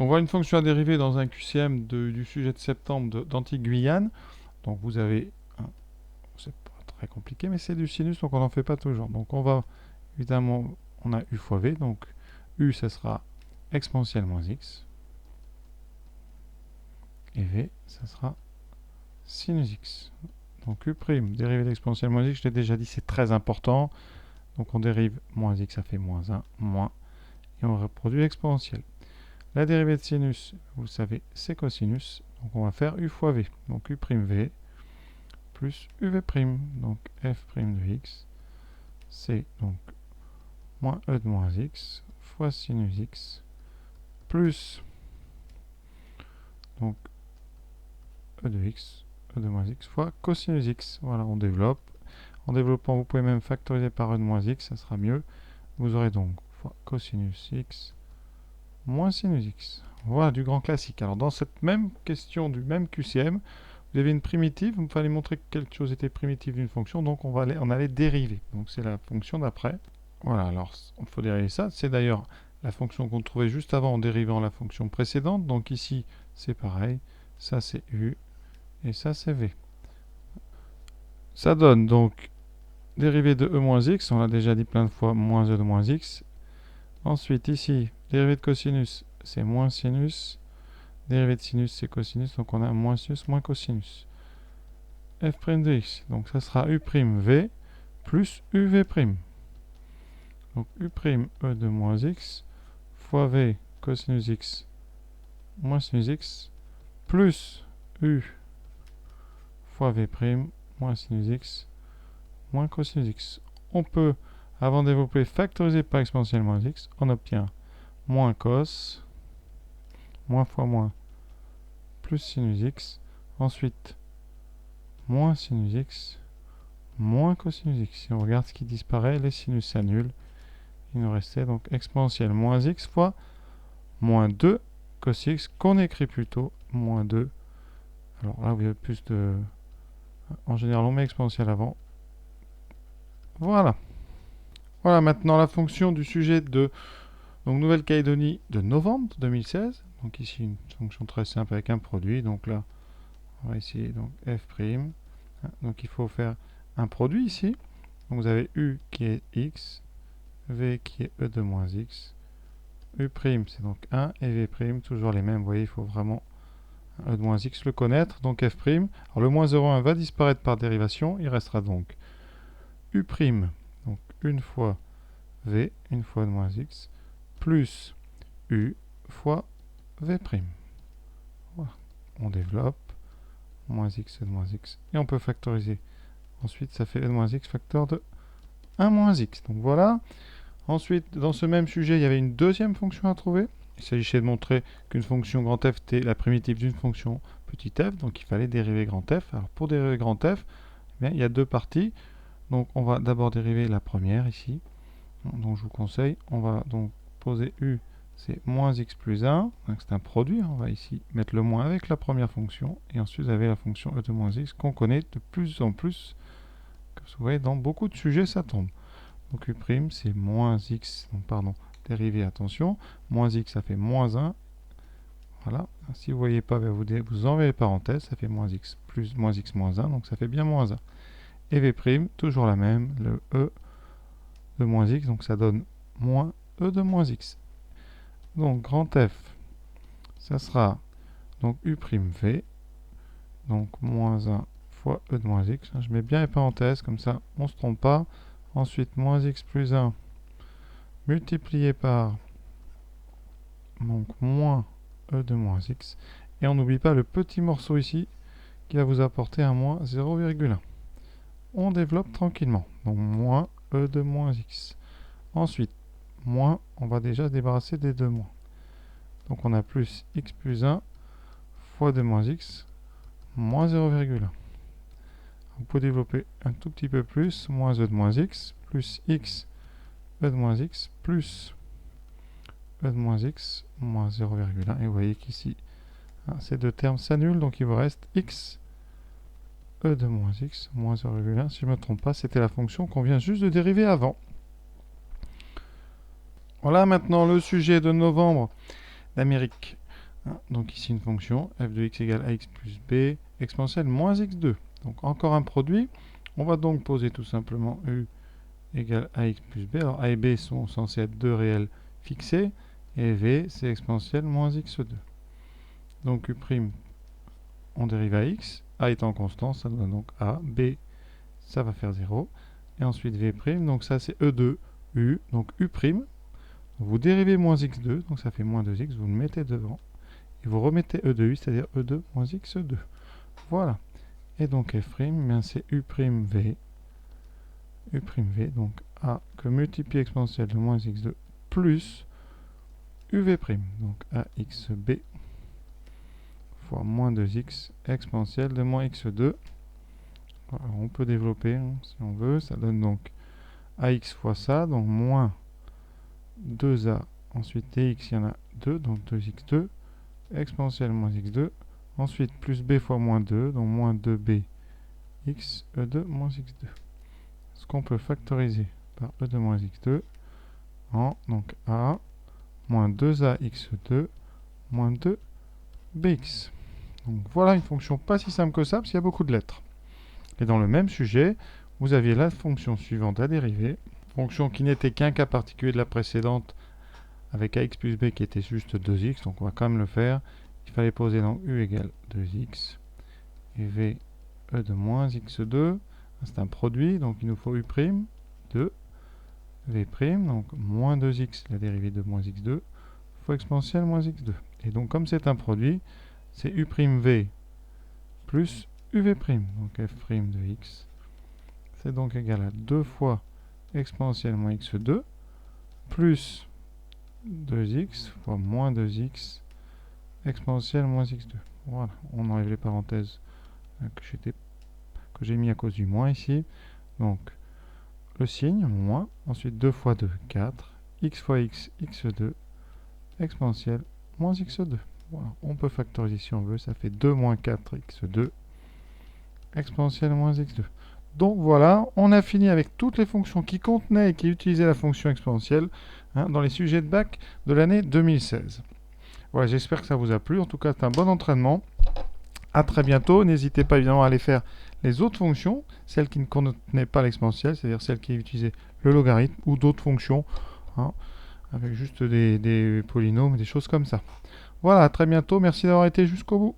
On voit une fonction à dériver dans un QCM du sujet de septembre d'Antilles-Guyane. Donc vous avez, c'est pas très compliqué, mais c'est du sinus, donc on n'en fait pas toujours. Donc on va, évidemment, on a U fois V, donc U, ça sera exponentielle moins X. Et V, ça sera sinus X. Donc U', dérivée d'exponentielle moins X, je l'ai déjà dit, c'est très important. Donc on dérive moins X, ça fait moins 1, moins, et on reproduit l'exponentielle. La dérivée de sinus, vous le savez, c'est cosinus. Donc on va faire U fois V. Donc U'V plus UV'. Donc F' de X, c'est donc moins E de moins X fois sinus X plus donc E de X, E de moins X fois cosinus X. Voilà, on développe. En développant, vous pouvez même factoriser par E de moins X, ça sera mieux. Vous aurez donc fois cosinus X moins sinus X. Voilà du grand classique. Alors dans cette même question du même QCM, vous avez une primitive, il me fallait montrer que quelque chose était primitive d'une fonction, donc on allait dériver. Donc c'est la fonction d'après. Voilà, alors il faut dériver ça. C'est d'ailleurs la fonction qu'on trouvait juste avant en dérivant la fonction précédente. Donc ici, c'est pareil. Ça c'est U et ça c'est V. Ça donne donc dérivée de E moins X, on l'a déjà dit plein de fois, moins E de moins X. Ensuite ici, dérivée de cosinus, c'est moins sinus. Dérivée de sinus, c'est cosinus, donc on a moins sinus, moins cosinus. F' de x, donc ça sera U'V plus UV'. Donc U'E de moins x fois V cosinus x moins sinus x plus U fois V' moins sinus x moins cosinus x. On peut, avant de développer, factoriser par exponentielle moins x, on obtient moins cos, moins fois moins, plus sinus x, ensuite moins sinus x, moins cosinus x. Si on regarde ce qui disparaît, les sinus s'annulent. Il nous restait donc exponentielle moins x fois moins 2 cos x, qu'on écrit plutôt moins 2. Alors là, vous avez plus de... En général, on met exponentielle avant. Voilà. Voilà maintenant la fonction du sujet de Nouvelle-Calédonie de novembre 2016. Donc ici, une fonction très simple avec un produit. Donc là, on va essayer donc f'. Donc il faut faire un produit ici. Donc vous avez U qui est x, V qui est E de moins x, U' c'est donc 1 et V' toujours les mêmes. Vous voyez, il faut vraiment E de moins x le connaître. Donc f'. Alors le moins 0,1 va disparaître par dérivation. Il restera donc U', donc une fois V, une fois E de moins x, plus U fois V'. Voilà. On développe. Moins x, E de moins x. Et on peut factoriser. Ensuite, ça fait E de moins x facteur de 1 moins x. Donc voilà. Ensuite, dans ce même sujet, il y avait une deuxième fonction à trouver. Il s'agissait de montrer qu'une fonction grand f était la primitive d'une fonction petit f, donc il fallait dériver grand f. Alors pour dériver grand f, eh bien, il y a deux parties. Donc on va d'abord dériver la première ici. Donc je vous conseille, on va donc poser u, c'est moins x plus 1, donc c'est un produit. On va ici mettre le moins avec la première fonction, et ensuite vous avez la fonction e de moins x qu'on connaît de plus en plus. Comme vous voyez, dans beaucoup de sujets, ça tombe. Donc U', c'est moins x, donc pardon, dérivé, attention, moins x, ça fait moins 1. Voilà, si vous ne voyez pas, vous enlevez les parenthèses, ça fait moins x plus moins x moins 1, donc ça fait bien moins 1. Et V', toujours la même, le E de moins x, donc ça donne moins E de moins x. Donc grand F, ça sera donc U'V, donc moins 1 fois E de moins x. Je mets bien les parenthèses, comme ça on ne se trompe pas. Ensuite, moins x plus 1 multiplié par donc moins E de moins x. Et on n'oublie pas le petit morceau ici qui va vous apporter un moins 0,1. On développe tranquillement. Donc moins E de moins x. Ensuite, moins, on va déjà se débarrasser des deux moins. Donc on a plus x plus 1 fois 2 moins x, moins 0,1. Vous pouvez développer un tout petit peu plus, moins e de moins x, plus x, e de moins x, plus e de moins x, moins 0,1. Et vous voyez qu'ici, ces deux termes s'annulent, donc il vous reste x, e de moins x, moins 0,1. Si je ne me trompe pas, c'était la fonction qu'on vient juste de dériver avant. Voilà maintenant le sujet de novembre d'Amérique Donc ici une fonction f de x égale ax plus b exponentielle moins x2. Donc encore un produit. On va donc poser tout simplement u égale ax plus b. Alors a et b sont censés être deux réels fixés. Et v c'est exponentielle moins x2. Donc u', on dérive à x. A étant constant, ça donne donc a. B, ça va faire 0. Et ensuite v', donc ça c'est e2, u, donc u'. Vous dérivez moins x2, donc ça fait moins 2x, vous le mettez devant. Et vous remettez e de u, c'est-à-dire e2 moins x2. Voilà. Et donc f', bien c'est u'v. U'v, donc a que multiplie exponentielle de moins x2 plus uv'. Donc axb fois moins 2x exponentielle de moins x2. Voilà, on peut développer si on veut. Ça donne donc ax fois ça, donc moins 2a. Ensuite dx, il y en a 2, donc 2x2 exponentielle moins x2. Ensuite plus b fois moins 2, donc moins 2b x e2 moins x2. Ce qu'on peut factoriser par e2 moins x2 en donc a moins 2a x2 moins 2bx. Donc voilà une fonction pas si simple que ça parce qu'il y a beaucoup de lettres. Et dans le même sujet, vous aviez la fonction suivante à dériver, fonction qui n'était qu'un cas particulier de la précédente avec ax plus b qui était juste 2x, donc on va quand même le faire. Il fallait poser donc u égale 2x et v e de moins x2, c'est un produit, donc il nous faut u', 2, v', donc moins 2x, la dérivée de moins x2, fois exponentielle moins x2. Et donc comme c'est un produit, c'est u'v plus uv', donc f' de x, c'est donc égal à 2 fois exponentielle moins x2, plus 2x fois moins 2x exponentielle moins x2. Voilà, on enlève les parenthèses que j'ai mis à cause du moins ici. Donc, le signe, moins, ensuite 2 fois 2, 4, x fois x, x2, exponentielle moins x2. Voilà, on peut factoriser si on veut, ça fait 2 moins 4 x2, exponentielle moins x2. Donc voilà, on a fini avec toutes les fonctions qui contenaient et qui utilisaient la fonction exponentielle dans les sujets de bac de l'année 2016. Voilà, j'espère que ça vous a plu. En tout cas, c'est un bon entraînement. À très bientôt. N'hésitez pas évidemment à aller faire les autres fonctions, celles qui ne contenaient pas l'exponentielle, c'est-à-dire celles qui utilisaient le logarithme ou d'autres fonctions, avec juste des polynômes, des choses comme ça. Voilà, à très bientôt. Merci d'avoir été jusqu'au bout.